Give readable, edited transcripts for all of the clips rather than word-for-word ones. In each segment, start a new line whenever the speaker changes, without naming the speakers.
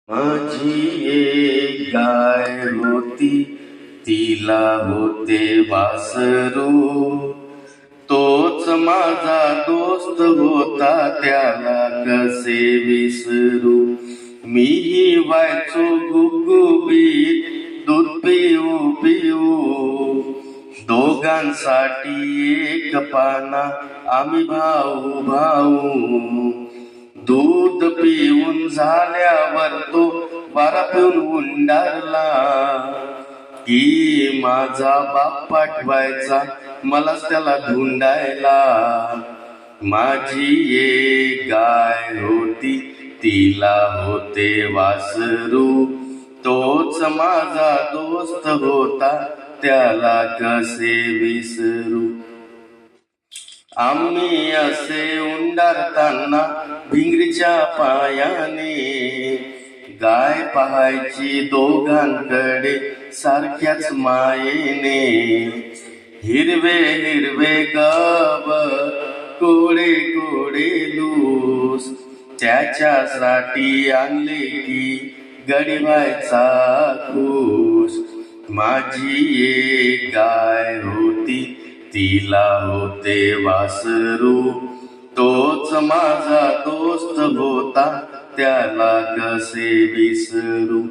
माझी एक गाय होती, तिला होते वासरू. तोच माझा दोस्त होता, त्याला कसे विसरू. मीही व्हायचो गुबगुबीत, दूध पिऊ पिऊ. दोघांसाठी एक पाना, आम्ही भाऊ भाऊ. दूध पिऊन झाल्यावर तो वारा पिऊन उंडारला, की माझा बाप पाठवायचा मलाच त्याला धुंडायला. माझी एक गाय होती, तिला होते वासरू. तोच माझा दोस्त होता, त्याला कसे विसरू. आम्ही असे उंडारताना भिंगरीच्या पायाने, गाय पाहायची दोघांकडे सारख्याच मायेने. हिरवे हिरवे गवत, कोडे कोडे लूस, त्याच्यासाठी आणले की गडी व्हायचा खुश. माझी एक गाय होती, तिला होते वासरू. तोच माझा दोस्त होता, त्याला कसे विसरू.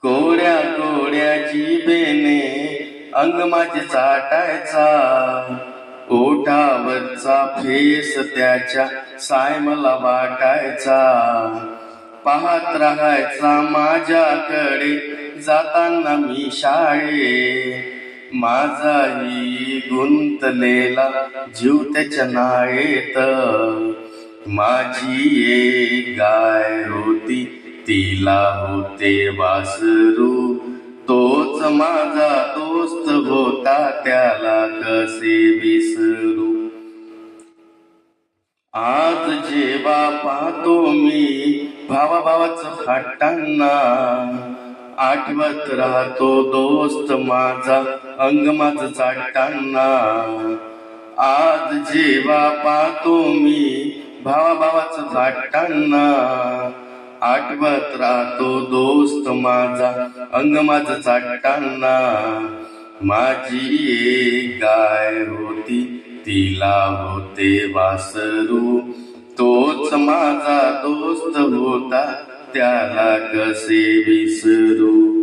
कोड्या कोड्या जिभेने अंग माझे चाटायचा, ओठावरचा फेस त्याच्या साय मला वाटायचा. पाहत राहायचा माझ्याकडे जाताना मी शाळेत. माझाही गुंतलेला जीव त्याच्या नाळेत. माझी एक गाय होती, तिला होते वासरू. तोच माझा दोस्त होता, त्याला कसे विसरू. आज जेव्हा पाहतो मी भावाभावाचं फाटांना, आठवत राहतो दोस्त माझा अंग माझं चाटताना. आज जेव्हा पाहतो मी भावाभावाचं फाटांना, आठवत राहतो दोस्त माझा अंग माझं चाटताना. माझी एक गाय होती, तिला होते वासरू. तोच माझा दोस्त होता, त्याला कसे विसरू.